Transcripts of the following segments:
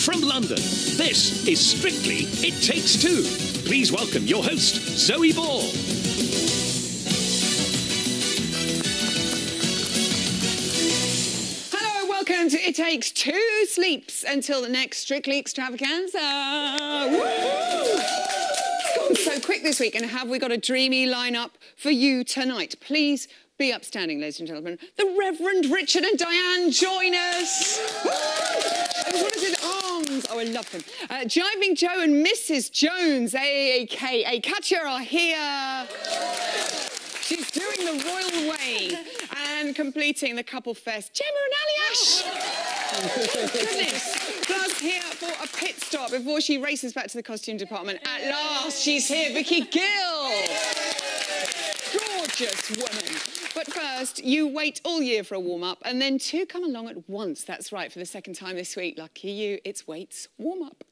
From London, this is Strictly It Takes Two. Please welcome your host, Zoe Ball. Hello and welcome to It Takes Two Sleeps until the next Strictly Extravaganza. Woo-hoo! It's gone so quick this week, and have we got a dreamy lineup for you tonight? Please be upstanding, ladies and gentlemen. The Reverend, Richard and Dianne join us. What is it? Arms. Oh, I love them. Jiving Joe and Mrs. Jones, a.k.a. Katja, are here. She's doing the royal way and completing the couple fest. Gemma and Aliash. Oh, goodness. Plus, here for a pit stop before she races back to the costume department. At last, she's here, Vicky Gill. Gorgeous woman. But first, you wait all year for a warm-up, and then two come along at once. That's right, for the second time this week. Lucky you, it's Waite's warm-up.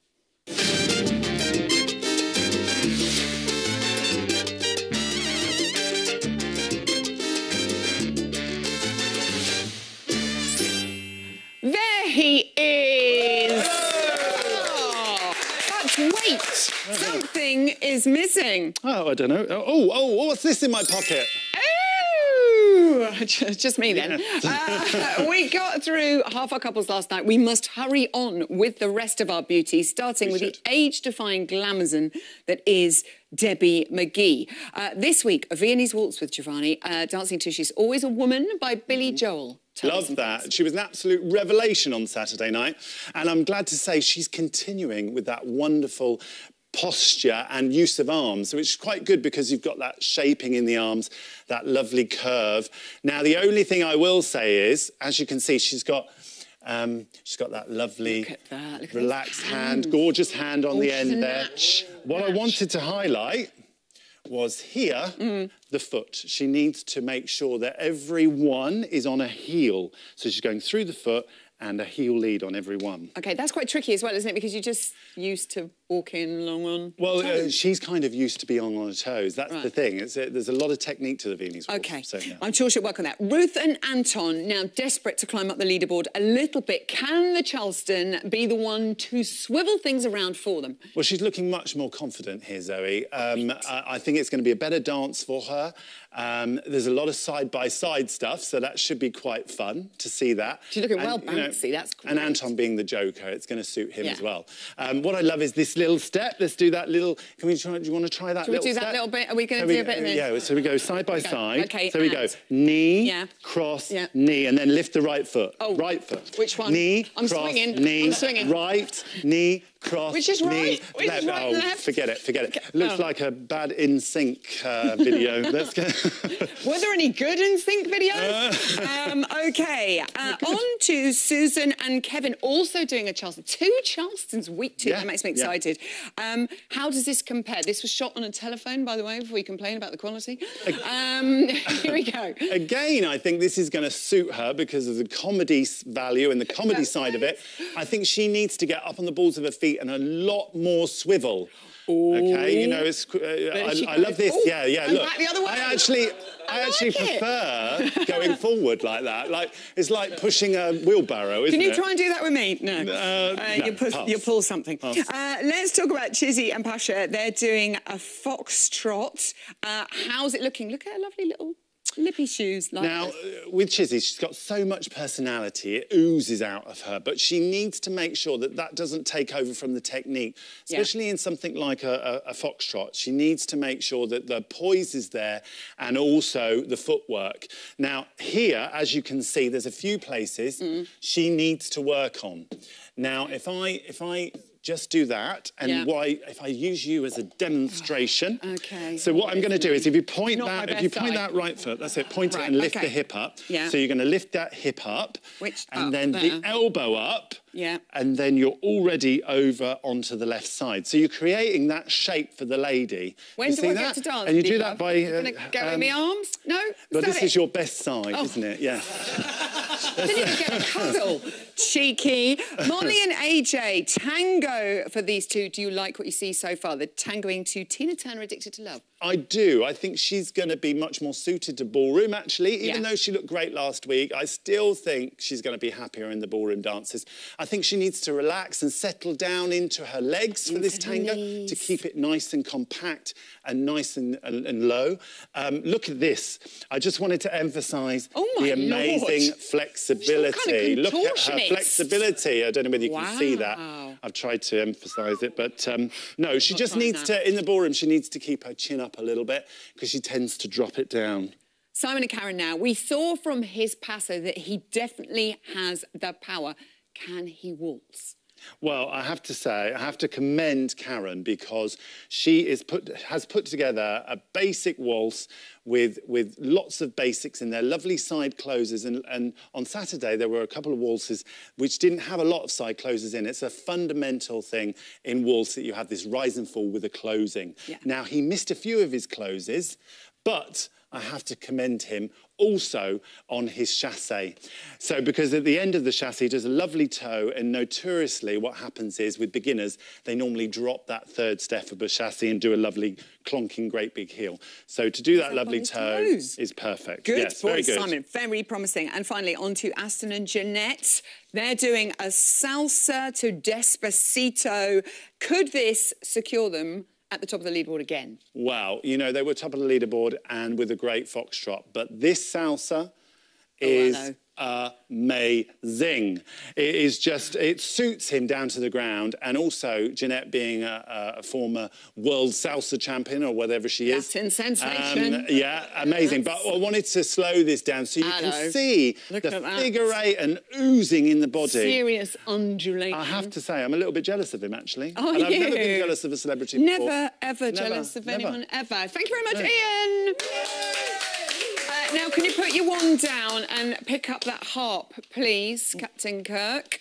There he is! Oh, but wait, something is missing. Oh, I don't know. Oh, what's this in my pocket? Just me then. We got through half our couples last night. We must hurry on with the rest of our beauties, starting with the age-defying glamazon that is Debbie McGee. This week, a Viennese Waltz with Giovanni, dancing to She's Always a Woman by Billy Joel. Love that. She was an absolute revelation on Saturday night, and I'm glad to say she's continuing with that wonderful posture and use of arms, which is quite good because you've got that shaping in the arms, that lovely curve. Now, the only thing I will say is, as you can see, she's got that lovely, relaxed hand, gorgeous hand on the end there. What I wanted to highlight was here, the foot. She needs to make sure that every one is on a heel. So she's going through the foot and a heel lead on every one. OK, that's quite tricky as well, isn't it? Because you're just used to walking along on toes. She's kind of used to being on her toes. That's the thing. There's a lot of technique to the Viennese Waltz. OK, so, yeah. I'm sure she'll work on that. Ruth and Anton, now desperate to climb up the leaderboard a little bit. Can the Charleston be the one to swivel things around for them? Well, she's looking much more confident here, Zoe. I think it's going to be a better dance for her. There's a lot of side-by-side stuff, so that should be quite fun to see that. She's looking well bouncy, that's great. And Anton being the joker, it's going to suit him as well. What I love is this little step. Let's do that little... Do you want to try that little step? Should we do that little bit? Are we going to do a bit of this? Yeah, so we go side by side. Okay, so we go knee, cross, Yeah. knee, and then lift the right foot. Oh, right foot. Which one? Knee, I'm cross, swinging. knee, I'm swinging. right, knee, cross, Which is knee, right? Which left. is right and Oh, left? forget it. Looks like a bad in-sync video. Let's go. Were there any good in-sync videos? OK, on to Susan and Kevin, also doing a Charleston. Two Charlestons week two. That makes me excited. How does this compare? This was shot on a telephone, by the way, before you complain about the quality. Here we go. Again, I think this is going to suit her because of the comedy value and the comedy side of it. I think she needs to get up on the balls of her feet and a lot more swivel. Ooh. Okay, you know, it's, I love this. Yeah, look. Back the other way. I actually prefer going forward like that. Like, it's like pushing a wheelbarrow, isn't it? Can you try and do that with me? No. You pull something. Let's talk about Chizzy and Pasha. They're doing a foxtrot. How's it looking? Look at her lovely little lippy shoes. Now, with Chizzy, she's got so much personality, it oozes out of her, but she needs to make sure that that doesn't take over from the technique, especially in something like a foxtrot. She needs to make sure that the poise is there and also the footwork. Now, here, as you can see, there's a few places she needs to work on. Now, if I just do that, and if I use you as a demonstration. Okay. So what I'm going to do is, if you point that right foot, that's it, point it and lift the hip up. Yeah. So you're going to lift that hip up, and then the elbow up. Yeah. And then you're already over onto the left side. So you're creating that shape for the lady. When do I get to dance? And you do that by... You're going to go in my arms? No? But this is your best side, isn't it? Yeah. Didn't even get a cuddle. Cheeky. Molly and AJ, tango for these two. Do you like what you see so far? They're tangoing to Tina Turner, Addicted to Love. I do. I think she's going to be much more suited to ballroom, actually. Even though she looked great last week, I still think she's going to be happier in the ballroom dances. I think she needs to relax and settle down into her legs for this tango to keep it nice and compact and nice and low. Look at this. I just wanted to emphasise the amazing flexibility. Look at her flexibility. I don't know whether you can see that. I've tried to emphasise it, but no, she just needs to, in the ballroom, she needs to keep her chin up a little bit because she tends to drop it down. Simon and Karen now. We saw from his passo that he definitely has the power. Can he waltz? Well, I have to say, I have to commend Karen because she has put together a basic waltz with lots of basics in there, lovely side closes. And on Saturday, there were a couple of waltzes which didn't have a lot of side closes in. It's a fundamental thing in waltz that you have this rise and fall with a closing. Now, he missed a few of his closes, but I have to commend him also on his chassé. So, because at the end of the chassé, he does a lovely toe, and notoriously what happens is, with beginners, they normally drop that third step of a chassé and do a lovely clonking great big heel. So to do that lovely toe is perfect. Good yes, boy, very good. Simon. Very promising. And finally, on to Aston and Jeanette. They're doing a salsa to Despacito. Could this secure them at the top of the leaderboard again? Well, you know, they were top of the leaderboard and with a great foxtrot, but this salsa is amazing. It is just, it suits him down to the ground, and also Jeanette being a former world salsa champion or whatever she is. Latin sensation. Yeah, amazing. But I wanted to slow this down so you can see the figure eight and oozing in the body. Serious undulation. I have to say, I'm a little bit jealous of him, actually. Oh, and I've never been jealous of a celebrity before. Never, ever jealous of anyone, ever. Thank you very much, Ian. Now, can you put your wand down and pick up that harp, please, Captain Kirk?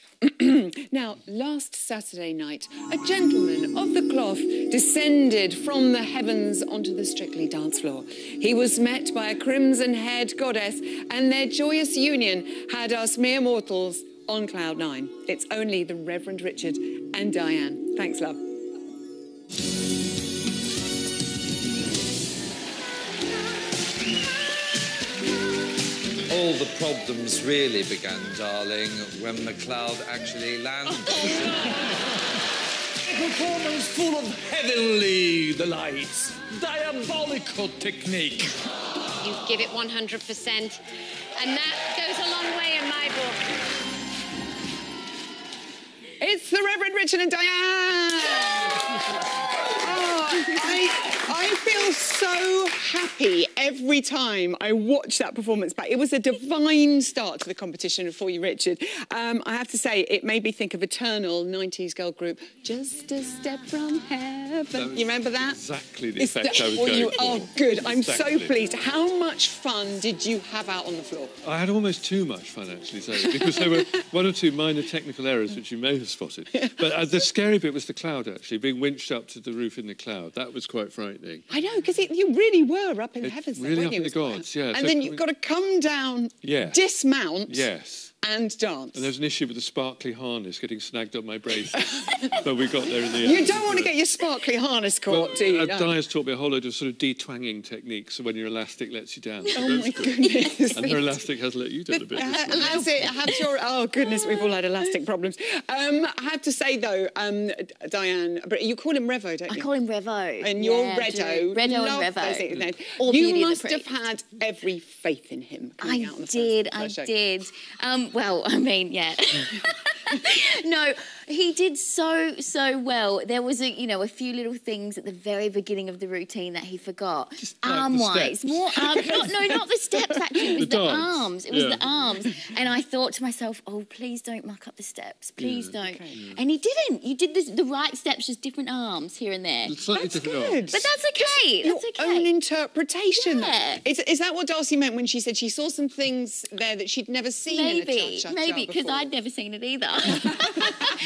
Now, last Saturday night, a gentleman of the cloth descended from the heavens onto the Strictly dance floor. He was met by a crimson-haired goddess, and their joyous union had us mere mortals on cloud nine. It's only the Reverend Richard and Dianne. Thanks, love. All the problems really began, darling, when the cloud actually landed. A performance full of heavenly delights, diabolical technique. You give it 100%, and that goes a long way in my book. It's the Reverend Richard and Dianne! I feel so happy every time I watch that performance back. It was a divine start to the competition for you, Richard. I have to say, it made me think of Eternal 90s girl group, Just a Step from Heaven. You remember that? Exactly the effect I was going for. Oh, good. I'm so pleased. How much fun did you have out on the floor? I had almost too much fun, actually, Zoe, because there were one or two minor technical errors which you may have spotted. But the scary bit was the cloud, actually, being winched up to the roof in the cloud. That was quite frightening. I know, because you really were up in the heavens. Really there, up in the gods, yeah. And so then you've got to come down, dismount, and dance. And there's an issue with the sparkly harness getting snagged on my braces. But we got there in the end. You don't want to get your sparkly harness caught, do you? Diane's taught me a whole load of sort of de-twanging techniques, so when your elastic lets you down. Oh, my goodness. And her elastic has let you down a bit. Has it? Has your... Oh, goodness, we've all had elastic problems. I have to say, though, Dianne, you call him Revo, don't you? I call him Revo. And you're Redo. Redo and Revo. You must have had every faith in him. I did. Well, I mean, yeah. No, he did so well. There was a few little things at the very beginning of the routine that he forgot. Just arm-wise, more arm. Not the steps. Actually, it was the arms. It was the arms. And I thought to myself, oh, please don't muck up the steps. Please don't. Okay. And he didn't. You did the right steps, just different arms here and there. Slightly different arms. But that's okay. Your That's okay. own interpretation. Yeah. Is that what Darcy meant when she said she saw some things there that she'd never seen in a cha-cha-cha Maybe, because before? I'd never seen it either.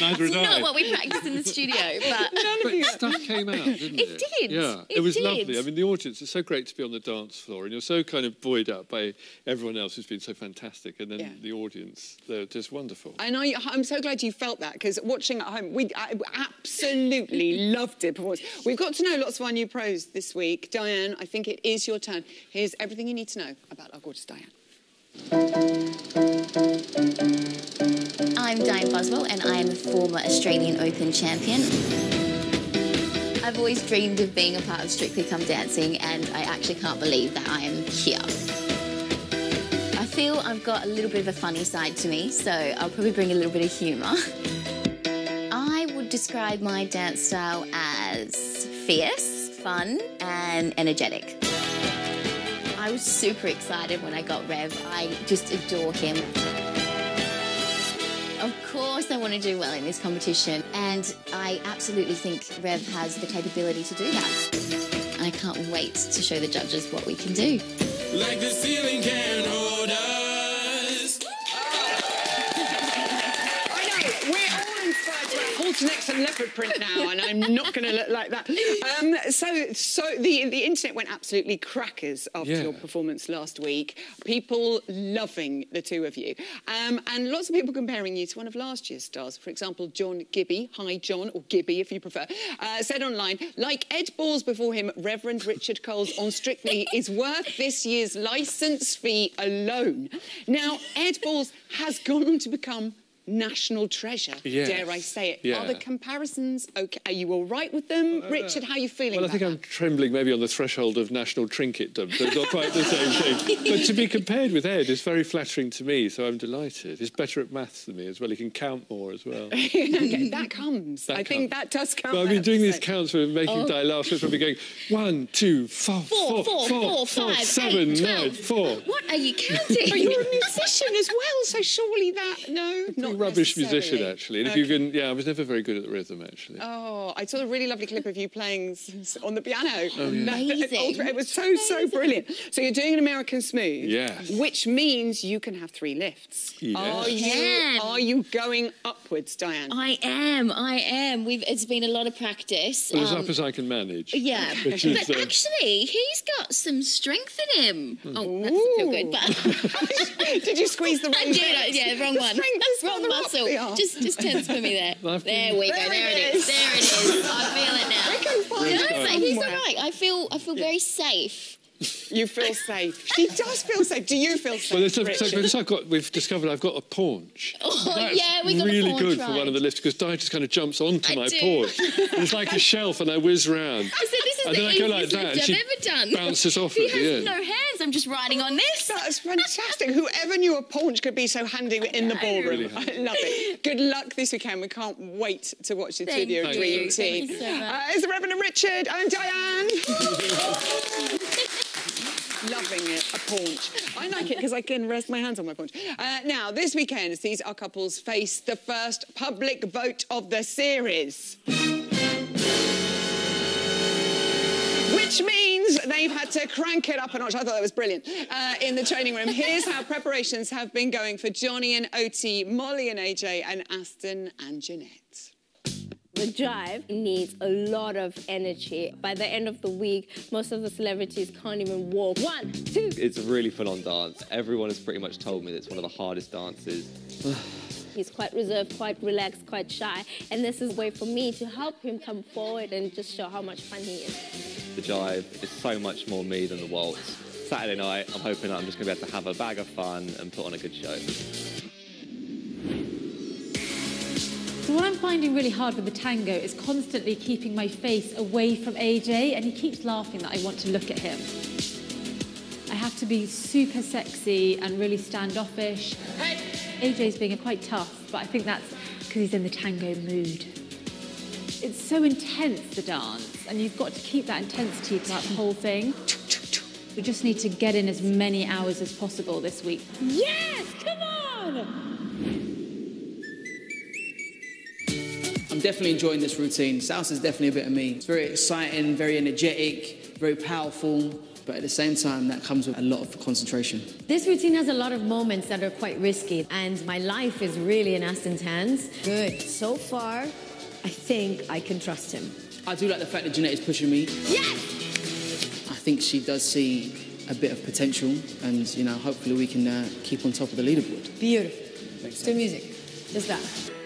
Neither It's did not I. what we practiced in the studio, but... But stuff came out, didn't it? It did. Yeah, It was did. lovely. I mean, the audience, it's so great to be on the dance floor, and you're so kind of buoyed up by everyone else who's been so fantastic, and then the audience, they're just wonderful. And I'm so glad you felt that, because watching at home, I absolutely loved it. We've got to know lots of our new pros this week. Dianne, I think it is your turn. Here's everything you need to know about our gorgeous Dianne. I'm Dianne Boswell, and I am a former Australian Open champion. I've always dreamed of being a part of Strictly Come Dancing, and I actually can't believe that I am here. I feel I've got a little bit of a funny side to me, so I'll probably bring a little bit of humour. I would describe my dance style as fierce, fun, and energetic. I was super excited when I got Rev. I just adore him. Of course I want to do well in this competition, and I absolutely think Rev has the capability to do that. I can't wait to show the judges what we can do. Like the ceiling can hold us. I know, we're all inspired to our halter necks and leopard print now, and I'm not going to look like that. So the internet went absolutely crackers after your performance last week. People loving the two of you. And lots of people comparing you to one of last year's stars. For example, John Gibby, hi John, or Gibby if you prefer, said online, like Ed Balls before him, Reverend Richard Coles on Strictly is worth this year's licence fee alone. Now, Ed Balls has gone on to become national treasure, dare I say it. Are the comparisons okay? Are you all right with them? Richard, how are you feeling Well, I think I'm trembling maybe on the threshold of national trinketdom, so it's not quite the same thing. But to be compared with Ed is very flattering to me, so I'm delighted. He's better at maths than me as well. He can count more as well. Okay, that comes. I think that does count. Well, I've been doing these counts for making Di laugh, so it's probably going 1, 2, 4, 4, 5, 7, 8, 9, 4. What are you counting? But you're a musician as well, so surely that, no, not Rubbish musician, necessarily. actually. And if you can, I was never very good at the rhythm, actually. Oh, I saw a really lovely clip of you playing on the piano. Oh, yeah. Amazing. It was so brilliant. So you're doing an American Smooth, Yes. which means you can have 3 lifts. Yes. Are you going upwards, Dianne? I am. It's been a lot of practice. Well, as up as I can manage. Yeah, Which but is, actually, he's got some strength in him. Oh, that doesn't feel good, but... Did you squeeze the wrong I did, yeah, wrong one. Wrong muscle. Yeah. Just tense for me there. There we go, there it is. There it is. I feel it now. Really No, but he's all right. I feel very safe. You feel safe. She does feel safe. Do you feel safe, Well, Richard? we've discovered I've got a paunch. Oh, That's yeah, we got really a paunch, good right. for one of the lifts because Di just kind of jumps onto my do. paunch. It's like a shelf and I whiz round. I said, this is And the then I go like easiest that lift and I've she ever done. bounces off He at the has end. no hands. I'm just riding on this. That's fantastic. Whoever knew a paunch could be so handy in the ballroom. Really I love it. Good luck this weekend. We can't wait to watch the two of you Thank dream you. team. Thank you so much. It's the Reverend and Richard and Dianne. Loving it, a paunch. I like it because I can rest my hands on my paunch. Now, this weekend sees our couples face the first public vote of the series. Which means they've had to crank it up a notch. I thought that was brilliant. In the training room, here's how preparations have been going for Johnny and Oti, Molly and AJ, and Aston and Jeanette. The drive needs a lot of energy. By the end of the week, most of the celebrities can't even walk. 1, 2. It's a really full-on dance. Everyone has pretty much told me that it's one of the hardest dances. He's quite reserved, quite relaxed, quite shy. And this is a way for me to help him come forward and just show how much fun he is. The jive is so much more me than the waltz. Saturday night, I'm hoping that I'm just going to be able to have a bag of fun and put on a good show. So what I'm finding really hard with the tango is constantly keeping my face away from AJ, and he keeps laughing that I want to look at him. I have to be super sexy and really standoffish. AJ's being quite tough, but I think that's because he's in the tango mood. It's so intense, the dance, and you've got to keep that intensity throughout the whole thing. We just need to get in as many hours as possible this week. Yes, come on! I'm definitely enjoying this routine. Salsa is definitely a bit of me. It's very exciting, very energetic, very powerful, but at the same time, that comes with a lot of concentration. This routine has a lot of moments that are quite risky, and my life is really in Aston's hands. Good. So far, I think I can trust him. I do like the fact that Jeanette is pushing me. Yes! I think she does see a bit of potential, and, you know, hopefully we can keep on top of the leaderboard. Beautiful. To music. Just that.